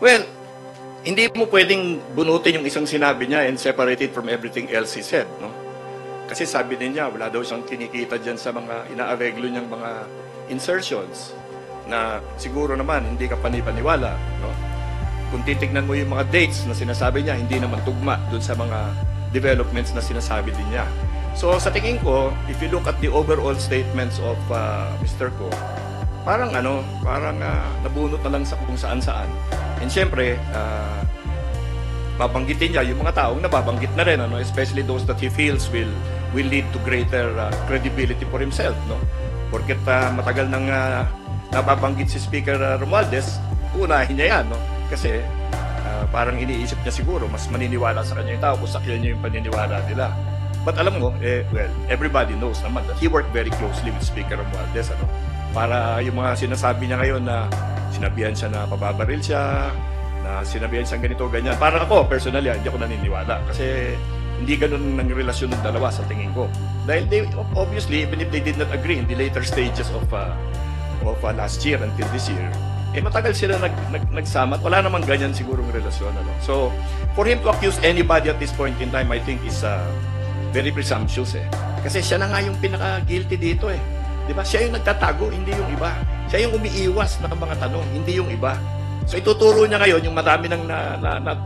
Well, hindi mo pwedeng bunutin yung isang sinabi niya and separate it from everything else he said, no? Kasi sabi din niya, wala daw siyang kinikita dyan sa mga inaareglo niyang mga insertions na siguro naman hindi ka panipaniwala, no? Kung titignan mo yung mga dates na sinasabi niya, hindi naman tugma doon sa mga developments na sinasabi din niya. So sa tingin ko, if you look at the overall statements of Mr. Ko, parang nabunot na lang sa kung saan-saan. And syempre, babanggitin niya yung mga taong nababanggit na rin, ano, especially those that he feels will lead to greater credibility for himself, no? Porket matagal nang nababanggit si Speaker Romualdez, unahin niya yan, no? Kasi parang iniisip niya siguro mas maniniwala sa kanya yung tao kung sakyan niya yung paniniwala nila. But alam mo, well, everybody knows naman that he worked very closely with Speaker Romualdez, ano? Para yung mga sinasabi niya ngayon na sinabihan siya na pababaril siya, na sinabihan siyang ganito, ganyan. Para ako, personally, hindi ako naniniwala. Kasi hindi ganun ang relasyon ng dalawa sa tingin ko. Dahil they, obviously, even if they did not agree in the later stages of last year until this year, matagal sila nagsama at wala namang ganyan sigurong relasyon. Ano? So, for him to accuse anybody at this point in time, I think is very presumptuous. Kasi siya na nga yung pinaka-guilty dito. Diba? Siya yung nagtatago, hindi yung iba. Siya yung umiiwas ng mga tanong, hindi yung iba. So ituturo niya ngayon yung marami nang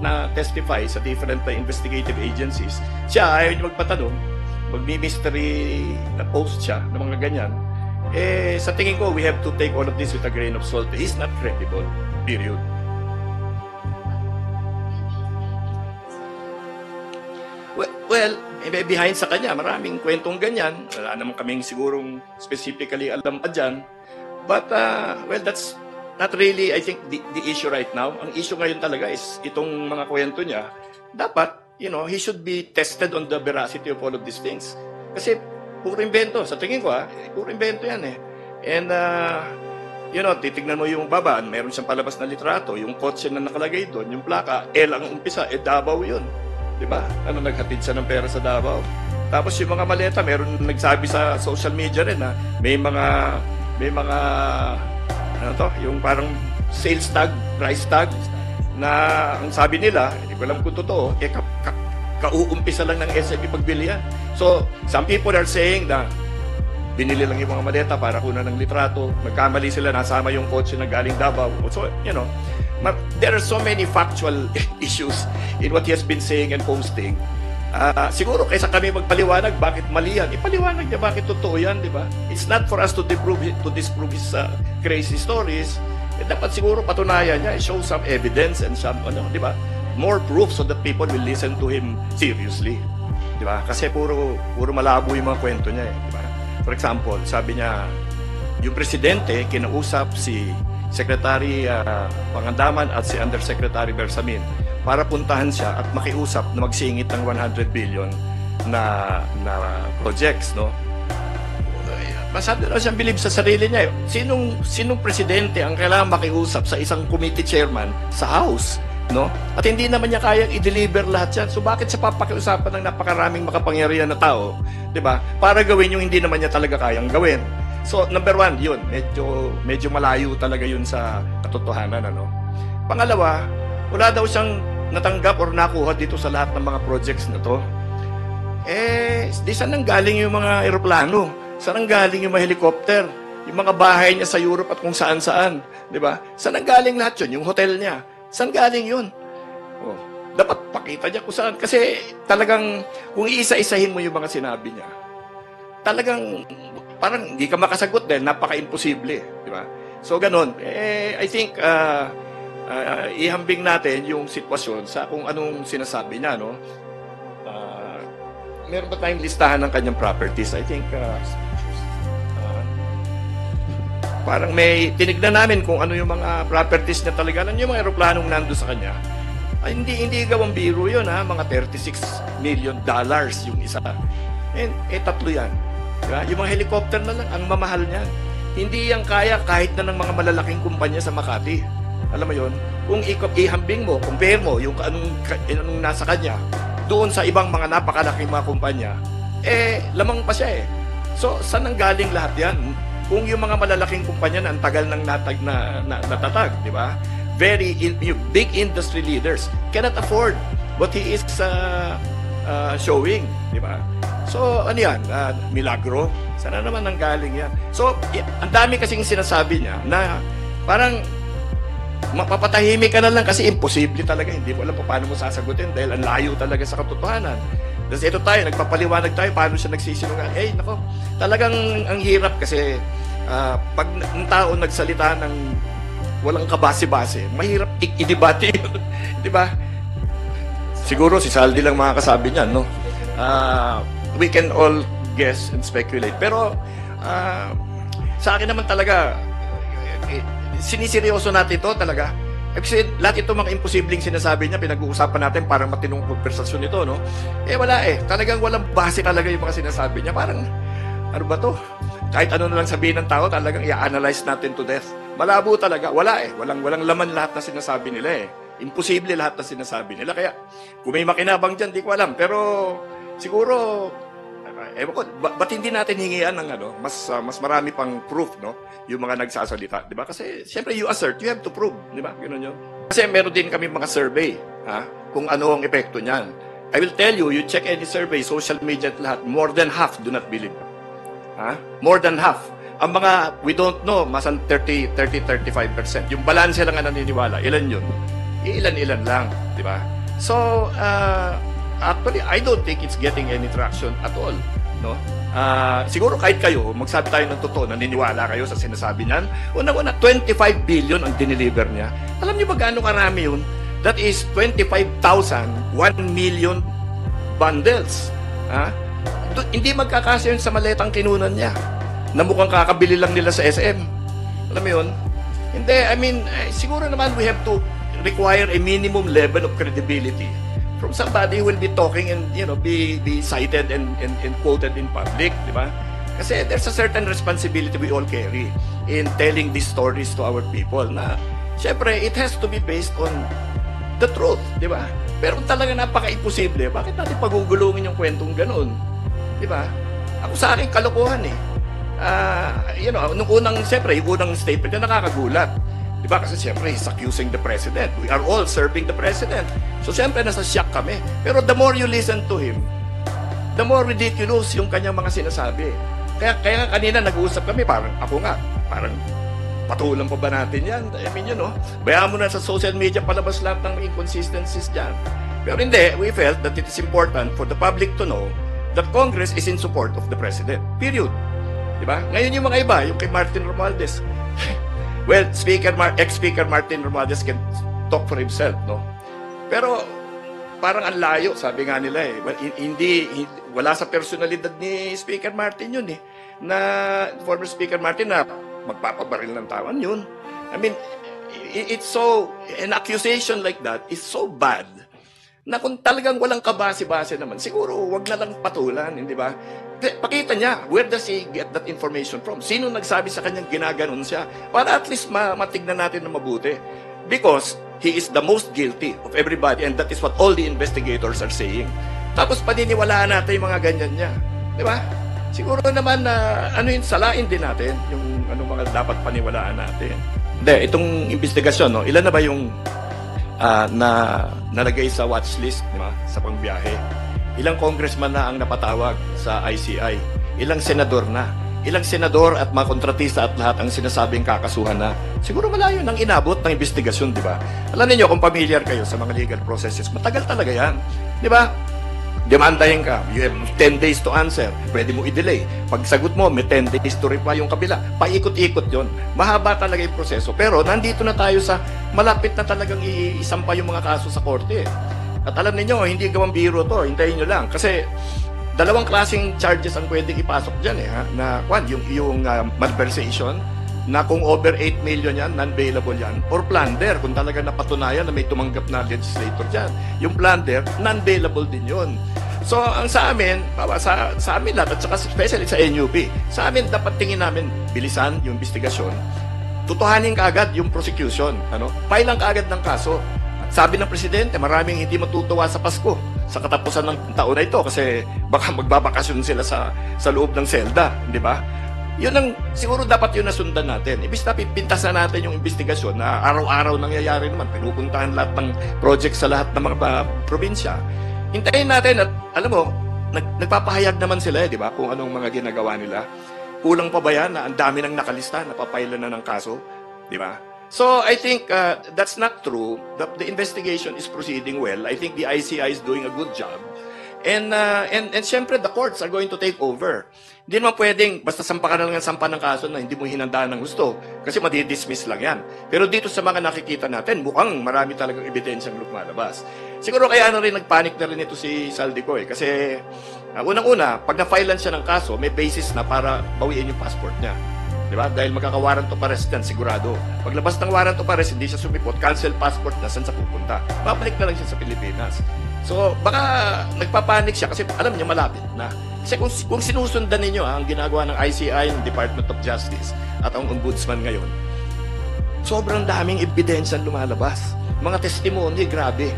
na-testify sa different investigative agencies. Siya, ayaw niya magpatanong, magmi-mystery na post siya ng mga ganyan. Sa tingin ko, we have to take all of this with a grain of salt. He's not credible, period. Well, behind sa kanya, maraming kwentong ganyan. Wala naman kaming sigurong specifically alam pa dyan. But, well, that's not really, I think, the issue right now. Ang issue ngayon talaga is itong mga kwento niya. Dapat, he should be tested on the veracity of all of these things. Kasi, puro invento. Sa tingin ko, puro invento yan And, titignan mo yung baba, meron siyang palabas na litrato, yung kotse na nakalagay doon, yung plaka, L ang umpisa, Davao yun. Diba? Naghatid siya ng pera sa Davao. Tapos yung mga maleta, meron nagsabi sa social media rin na may mga yung parang sales tag, price tag na ang sabi nila, hindi ko alam kung totoo, kauumpisa lang ng SME pagbili yan. So, some people are saying na binili lang yung mga maleta para kunan ng litrato, nagkamali sila, nasama yung kotse na galing Davao. So, there are so many factual issues in what he has been saying and posting. Siguro kaysa kami magpaliwanag bakit mali yan, ipaliwanag niya bakit totoo yan, di ba? It's not for us to disprove his crazy stories. Dapat siguro patunayan niya, show some evidence and some, di ba? More proof so that people will listen to him seriously. Di ba? Kasi puro malabo yung mga kwento niya, di ba? For example, sabi niya, yung presidente kinausap si Secretary Pangandaman at si Undersecretary Bersamin para puntahan siya at makiusap na magsingit ng 100 billion na projects, no? Masyado na siyang bilib sa sarili niya. Sinong presidente ang kailangan makiusap sa isang committee chairman sa House, no? At hindi naman niya kayang i-deliver lahat yan. So bakit siya papakiusapan ng napakaraming makapangyarihan na tao, 'di ba? Para gawin yung hindi naman niya talaga kayang gawin. So, number one, yun. Medyo malayo talaga yun sa katotohanan, ano? Pangalawa, wala daw siyang natanggap or nakuha dito sa lahat ng mga projects na to. Di saan nang galing yung mga eroplano? Saan nang galing yung mga helicopter? Yung mga bahay niya sa Europe at kung saan-saan. Di ba? Saan nang galing lahat yun? Yung hotel niya. Saan galing yun? Dapat pakita niya kung saan. Kasi talagang, kung iisa-isahin mo yung mga sinabi niya, talagang parang hindi ka makasagot dahil napaka-imposible, di ba? So ganun, I think ihambing natin yung sitwasyon sa kung anong sinasabi niya, no? Meron ba tayong listahan ng kanyang properties? I think parang may tinignan namin kung ano yung mga properties niya talaga. Ano yung mga aeroplanong nando sa kanya? Hindi gawang biro yun, mga $36 million yung isa. Tatlo yan. Diba? Yung mga helicopter na lang, ang mamahal niyan. Hindi yan kaya kahit na ng mga malalaking kumpanya sa Makati. Alam mo yon? Kung ihambing mo, compare mo yung anong nasa kanya, doon sa ibang mga napakalaking mga kumpanya, lamang pa siya So, saan nang galing lahat yan? Kung yung mga malalaking kumpanya na ang tagal ng natatag, di ba? big industry leaders cannot afford what he is showing, di ba? So, ano yan? Milagro? Sana naman nanggaling yan. So, ang dami kasing sinasabi niya na parang mapapatahimik ka na lang kasi imposible talaga. Hindi mo alam paano mo sasagutin dahil ang layo talaga sa katotohanan. Tapos ito tayo, nagpapaliwanag tayo paano siya nagsisinungaling. Eh, nako, talagang ang hirap kasi pag ng tao nagsalita ng walang kabase-base, mahirap i-debate yun. Di ba? Siguro si Saldi lang makakasabi niyan, no? We can all guess and speculate. Pero sa akin naman talaga, siniseryoso natin ito talaga. Kasi lahat ito mga imposibleng sinasabi niya, pinag-uusapan natin parang matinong konversasyon ito, no? Eh wala eh. Talagang walang base talaga yung mga sinasabi niya. Parang, ano ba to? Kahit ano na lang sabihin ng tao, talagang i-analyze natin to death. Malabo talaga. Wala eh. Walang laman lahat na sinasabi nila eh. Imposible lahat na sinasabi nila. Kaya, kung may makinabang dyan, di ko alam. Pero, siguro, ewan ko, ba't hindi natin hingian ng mas marami pang proof, no? Yung mga nagsasalita, di ba? Kasi, siyempre, you assert, you have to prove, di ba? Ganun yun. Kasi meron din kami mga survey, kung ano ang epekto niyan. I will tell you, you check any survey, social media at lahat, more than half do not believe. More than half. Ang mga, we don't know, masan 30-35%. Yung balance lang ang naniniwala. Ilan yun? Ilan-ilan lang, di ba? So, actually, I don't think it's getting any traction at all, no? Siguro kahit kayo, magsabi tayo ng totoo, naniniwala kayo sa sinasabi niyan. Una-una, 25 billion ang dineliver niya. Alam niyo ba gaano karami yun? That is 25,000, 1 million bundles. Hindi magkakasya yun sa maletang kinunan niya na mukhang kakabili lang nila sa SM. Alam mo yun? Hindi, I mean, siguro naman we have to require a minimum level of credibility from somebody who will be talking and, you know, be cited and quoted in public, di ba? Kasi there's a certain responsibility we all carry in telling these stories to our people na, syempre, it has to be based on the truth, di ba? Pero kung talaga napaka-imposible, bakit natin pagugulungin yung kwentong ganun? Di ba? Ako sa akin, kalokohan eh. You know, nung unang, siyempre, yung unang statement na nakakagulat. Di ba? Kasi siyempre, he's accusing the president. We are all serving the president. So siyempre, nasa shock kami. Pero the more you listen to him, the more ridiculous yung kanyang mga sinasabi. Kaya nga kanina nag-uusap kami, parang patulan pa ba natin yan? I mean, you know, bayaan mo na sa social media palabas lahat ng inconsistencies dyan. Pero hindi, we felt that it is important for the public to know that Congress is in support of the president. Period. Diba? Ngayon yung mga iba, yung kay Martin Romualdez. Well, ex-Speaker Martin Romualdez can talk for himself, no? Pero parang ang layo, sabi nga nila eh. Well, wala sa personalidad ni Speaker Martin yun eh. Na former Speaker Martin na magpapabaril ng tawan yun. I mean, it's so, an accusation like that is so bad na kung talagang walang kabase-base naman, siguro wag na lang patulan, hindi ba? Pakita niya, where does he get that information from? Sino nagsabi sa kanyang ginaganon siya? Para at least matignan natin na mabuti. Because he is the most guilty of everybody and that is what all the investigators are saying. Tapos paniniwalaan natin yung mga ganyan niya. Di ba? Siguro naman na salain din natin yung mga dapat paniwalaan natin. Hindi, itong investigasyon, no? Ilan na ba yung nalagay sa watch list, di ba? Sa pangbiyahe? Ilang congressman na ang napatawag sa ICI? Ilang senador na? Ilang senador at mga kontratista at lahat ang sinasabing kakasuhan na? Siguro malayo nang inabot ng investigasyon, di ba? Alam niyo kung familiar kayo sa mga legal processes, matagal talaga yan. Di ba? Demandahin ka, you have 10 days to answer. Pwede mo i-delay. Pag sagot mo, may 10 days to reply yung kabila. Paikot-ikot yon. Mahaba talaga yung proseso. Pero nandito na tayo sa malapit na talagang isampa yung mga kaso sa korte. At alam niyo, hindi gawang biro to. Hintayin nyo lang. Kasi dalawang klaseng charges ang pwedeng ipasok dyan eh. Na, yung malversation, na kung over 8 million yan, non-bailable yan. Or plunder, kung talaga napatunayan na may tumanggap na legislator dyan. Yung plunder, non-bailable din yun. So, ang sa amin lahat, at saka especially sa NUP, sa amin dapat tingin namin bilisan yung investigasyon. Tutuhanin kaagad yung prosecution. Pailang kaagad ng kaso. Sabi ng presidente, maraming hindi matutuwa sa Pasko sa katapusan ng taon na ito kasi baka magbabakasyon sila sa loob ng selda, di ba? Yun ang, siguro dapat yun na sundan natin. Ibig na pipintasan natin yung investigasyon na araw-araw nangyayari naman. Pinupuntahan lahat ng project sa lahat ng mga probinsya. Hintayin natin at, alam mo, nagpapahayag naman sila, di ba, kung anong mga ginagawa nila. Kulang pa ba yan na ang dami nang nakalista, napapailan na ng kaso? Di ba? So, I think that's not true. The investigation is proceeding well. I think the ICI is doing a good job. And syempre, the courts are going to take over. Hindi naman pwedeng, basta sampa ka na lang ng sampa ng kaso na hindi mo hinandaan ng gusto. Kasi madidismiss lang yan. Pero dito sa mga nakikita natin, mukhang marami talagang ebidensyang lumalabas. Siguro kaya rin nagpanic na rin ito si Saldico eh. Kasi unang-una, pag na-filean siya ng kaso, may basis na para bawiin yung passport niya. Diba? Dahil magkaka-warrant of arrest yan, sigurado. Paglabas ng warrant of arrest, hindi siya sumipot, cancel passport na, saan sa pupunta. Babalik na lang siya sa Pilipinas. So, baka nagpapanik siya kasi alam niya malapit na. Kasi kung sinusundan ninyo ang ginagawa ng ICI, ng Department of Justice, at ang Ombudsman ngayon, sobrang daming ebidensya lumalabas. Mga testimony, grabe.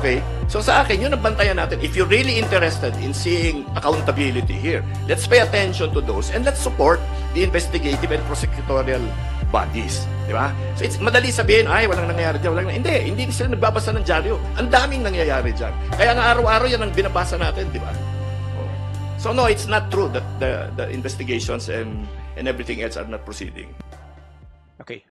Okay? So sa akin, yun ang bantayan natin. If you're really interested in seeing accountability here, let's pay attention to those and let's support the investigative and prosecutorial bodies. Di ba? So it's madali sabihin, ay, walang nangyayari dyan, walang nangyayari. Hindi sila nagbabasa ng dyaryo. Ang daming nangyayari dyan. Kaya nga araw-araw yan ang binabasa natin, di ba? Oh. So no, it's not true that the investigations and everything else are not proceeding. Okay.